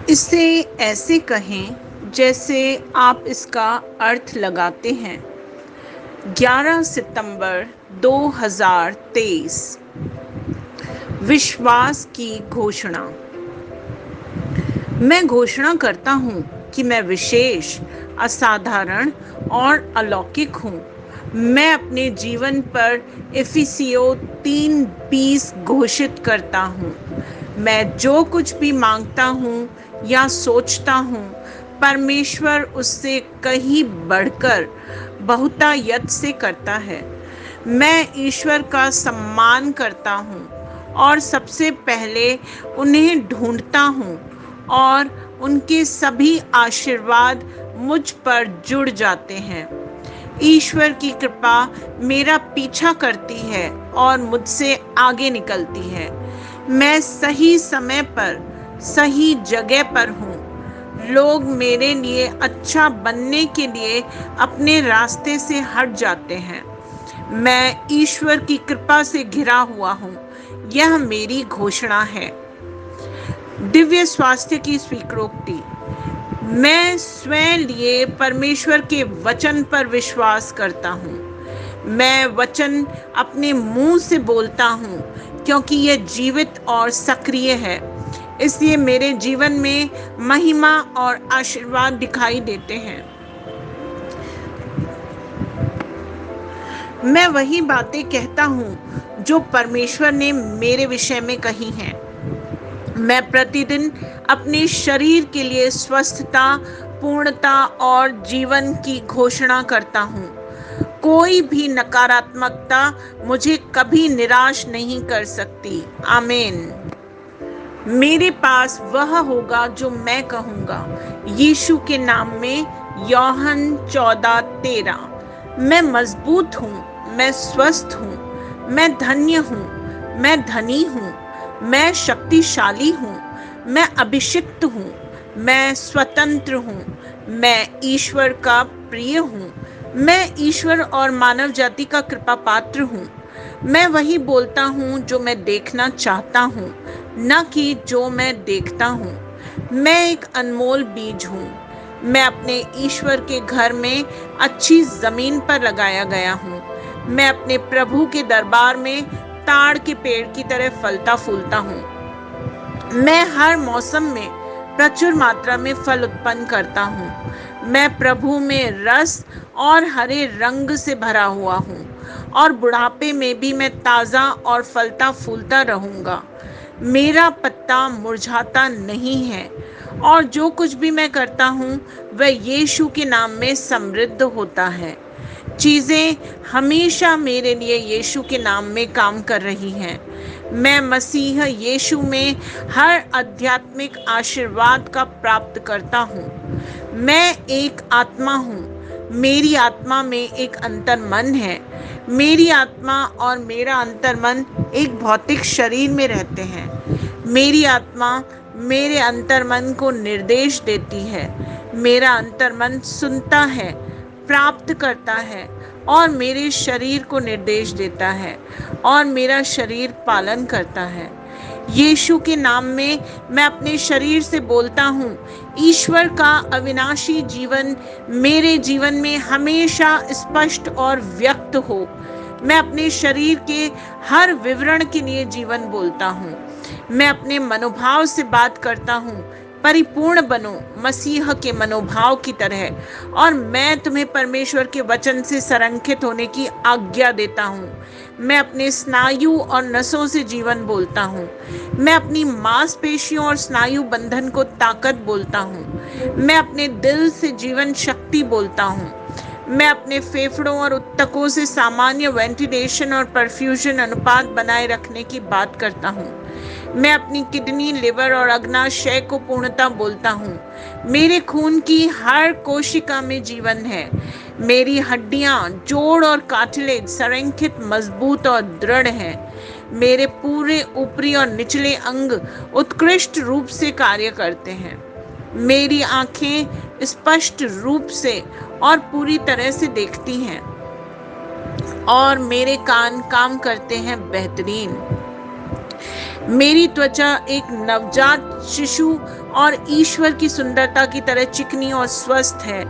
इसे ऐसे कहें जैसे आप इसका अर्थ लगाते हैं। 11 सितंबर 2023। विश्वास की घोषणा। मैं घोषणा करता हूँ कि मैं विशेष, असाधारण और अलौकिक हूँ। मैं अपने जीवन पर इफिसियों 3:20 घोषित करता हूँ। मैं जो कुछ भी मांगता हूँ या सोचता हूँ, परमेश्वर उससे कहीं बढ़कर बहुतायत से करता है। मैं ईश्वर का सम्मान करता हूँ और सबसे पहले उन्हें ढूंढता हूँ और उनके सभी आशीर्वाद मुझ पर जुड़ जाते हैं। ईश्वर की कृपा मेरा पीछा करती है और मुझसे आगे निकलती है। मैं सही समय पर सही जगह पर हूँ। लोग मेरे लिए अच्छा बनने के लिए अपने रास्ते से हट जाते हैं। मैं ईश्वर की कृपा से घिरा हुआ हूँ। यह मेरी घोषणा है। दिव्य स्वास्थ्य की स्वीकृति। मैं स्वयं लिए परमेश्वर के वचन पर विश्वास करता हूँ। मैं वचन अपने मुंह से बोलता हूँ क्योंकि यह जीवित और सक्रिय है। इसलिए मेरे जीवन में महिमा और आशीर्वाद दिखाई देते हैं। मैं वही बातें कहता हूँ जो परमेश्वर ने मेरे विषय में कही हैं। मैं प्रतिदिन अपने शरीर के लिए स्वस्थता, पूर्णता और जीवन की घोषणा करता हूँ। कोई भी नकारात्मकता मुझे कभी निराश नहीं कर सकती। आमीन। मेरे पास वह होगा जो मैं कहूँगा। यीशु के नाम में। यूहन्ना 14:13। मैं मजबूत हूँ, मैं स्वस्थ हूँ, मैं धन्य हूँ, मैं धनी हूँ, मैं शक्तिशाली हूँ, मैं अभिषिक्त हूँ, मैं स्वतंत्र हूँ, मैं ईश्वर का प्रिय हूँ, मैं ईश्वर और मानव जाति का कृपा पात्र हूँ। मैं वही बोलता हूँ जो मैं देखना चाहता हूँ, न कि जो मैं देखता हूँ। मैं एक अनमोल बीज हूँ। मैं अपने ईश्वर के घर में अच्छी जमीन पर लगाया गया हूँ। मैं अपने प्रभु के दरबार में ताड़ के पेड़ की तरह फलता फूलता हूँ। मैं हर मौसम में प्रचुर मात्रा में फल उत्पन्न करता हूँ। मैं प्रभु में रस और हरे रंग से भरा हुआ हूँ और बुढ़ापे में भी मैं ताज़ा और फलता फूलता रहूँगा। मेरा पत्ता मुरझाता नहीं है और जो कुछ भी मैं करता हूँ वह यीशु के नाम में समृद्ध होता है। चीज़ें हमेशा मेरे लिए यीशु के नाम में काम कर रही हैं। मैं मसीह यीशु में हर आध्यात्मिक आशीर्वाद का प्राप्त करता हूँ। मैं एक आत्मा हूँ। मेरी आत्मा में एक अंतर मन है। मेरी आत्मा और मेरा अंतर मन एक भौतिक शरीर में रहते हैं। मेरी आत्मा मेरे अंतर मन को निर्देश देती है। मेरा अंतर मन सुनता है, प्राप्त करता है और मेरे शरीर को निर्देश देता है और मेरा शरीर पालन करता है। यीशु के नाम में मैं अपने शरीर से बोलता हूँ, ईश्वर का अविनाशी जीवन मेरे जीवन में हमेशा स्पष्ट और व्यक्त हो। मैं अपने शरीर के हर विवरण के लिए जीवन बोलता हूँ। मैं अपने मनोभाव से बात करता हूँ, परिपूर्ण बनो मसीह के मनोभाव की तरह। और मैं तुम्हें परमेश्वर के वचन से संरक्षित होने की आज्ञा देता हूँ। मैं अपने स्नायु और नसों से जीवन बोलता हूँ। मैं अपनी मांसपेशियों और स्नायु बंधन को ताकत बोलता हूँ। मैं अपने दिल से जीवन शक्ति बोलता हूँ। मैं अपने फेफड़ों और ऊतकों से सामान्य वेंटिलेशन और परफ्यूजन अनुपात बनाए रखने की बात करता हूँ। मैं अपनी किडनी, लिवर और अग्नाशय को पूर्णता बोलता हूँ। मेरे खून की हर कोशिका में जीवन है। मेरी हड्डियाँ, जोड़ और कार्टिलेज संरेखित, मजबूत और दृढ़ हैं। मेरे पूरे ऊपरी और निचले अंग उत्कृष्ट रूप से कार्य करते हैं। मेरी आंखें स्पष्ट रूप से और पूरी तरह से देखती हैं और मेरे कान काम करते हैं बेहतरीन। मेरी त्वचा एक नवजात शिशु और ईश्वर की सुंदरता की तरह चिकनी और स्वस्थ है।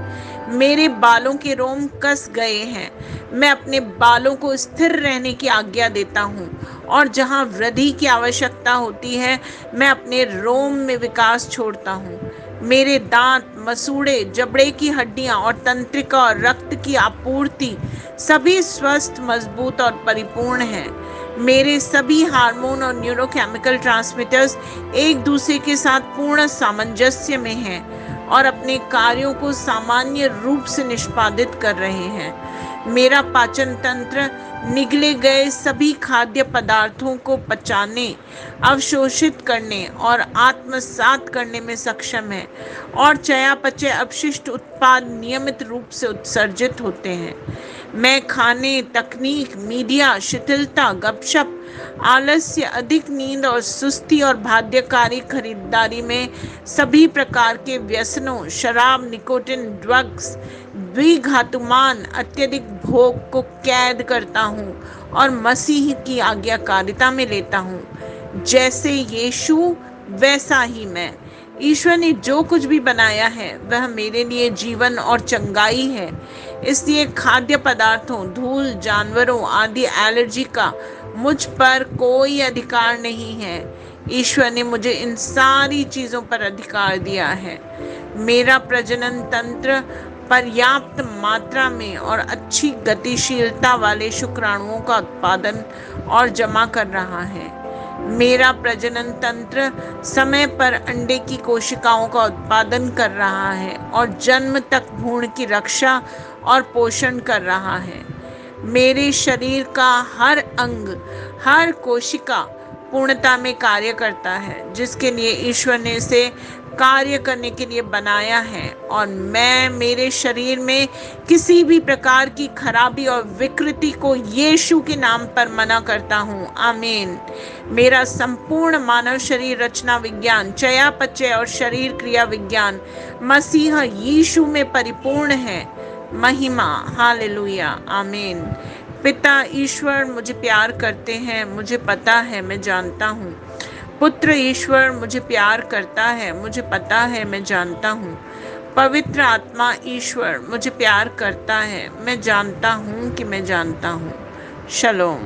मेरे बालों के रोम कस गए हैं। मैं अपने बालों को स्थिर रहने की आज्ञा देता हूँ और जहाँ वृद्धि की आवश्यकता होती है, मैं अपने रोम में विकास छोड़ता हूँ। मेरे दांत, मसूड़े, जबड़े की हड्डियां और तंत्रिका और रक्त की आपूर्ति सभी स्वस्थ, मजबूत और परिपूर्ण हैं। मेरे सभी हार्मोन और न्यूरोकेमिकल ट्रांसमीटर्स एक दूसरे के साथ पूर्ण सामंजस्य में हैं और अपने कार्यों को सामान्य रूप से निष्पादित कर रहे हैं। मेरा पाचन तंत्र निगले गए सभी खाद्य पदार्थों को पचाने, अवशोषित करने और आत्मसात करने में सक्षम है और चयापचय अपशिष्ट उत्पाद नियमित रूप से उत्सर्जित होते हैं। मैं खाने, तकनीक, मीडिया, शिथिलता, गपशप, आलस्य, अधिक नींद और सुस्ती और बाध्यकारी खरीदारी में सभी प्रकार के व्यसनों, शराब, निकोटिन, ड्रग्स, द्विघातुमान, अत्यधिक भोग को कैद करता हूँ और मसीह की आज्ञाकारिता में लेता हूँ। जैसे यीशु वैसा ही मैं। ईश्वर ने जो कुछ भी बनाया है वह मेरे लिए जीवन और चंगाई है। इसलिए खाद्य पदार्थों, धूल, जानवरों आदि एलर्जी का मुझ पर कोई अधिकार नहीं है। ईश्वर ने मुझे इन सारी चीजों पर अधिकार दिया है। मेरा प्रजनन तंत्र पर्याप्त मात्रा में और अच्छी गतिशीलता वाले शुक्राणुओं का उत्पादन और जमा कर रहा है। मेरा प्रजनन तंत्र समय पर अंडे की कोशिकाओं का उत्पादन कर रहा है और जन्म तक भ्रूण की रक्षा और पोषण कर रहा है। मेरे शरीर का हर अंग, हर कोशिका पूर्णता में कार्य करता है, जिसके लिए ईश्वर ने इसे कार्य करने के लिए बनाया है और मैं मेरे शरीर में किसी भी प्रकार की खराबी और विकृति को यीशु के नाम पर मना करता हूँ। आमीन। मेरा संपूर्ण मानव शरीर रचना विज्ञान, चयापचय और शरीर क्रिया विज्ञान मसीह यीशु में परिपूर्ण है। महिमा, हालेलुया, आमीन। पिता ईश्वर मुझे प्यार करते हैं, मुझे पता है, मैं जानता हूँ। पुत्र ईश्वर मुझे प्यार करता है, मुझे पता है, मैं जानता हूँ। पवित्र आत्मा ईश्वर मुझे प्यार करता है, मैं जानता हूँ कि मैं जानता हूँ। शलोम।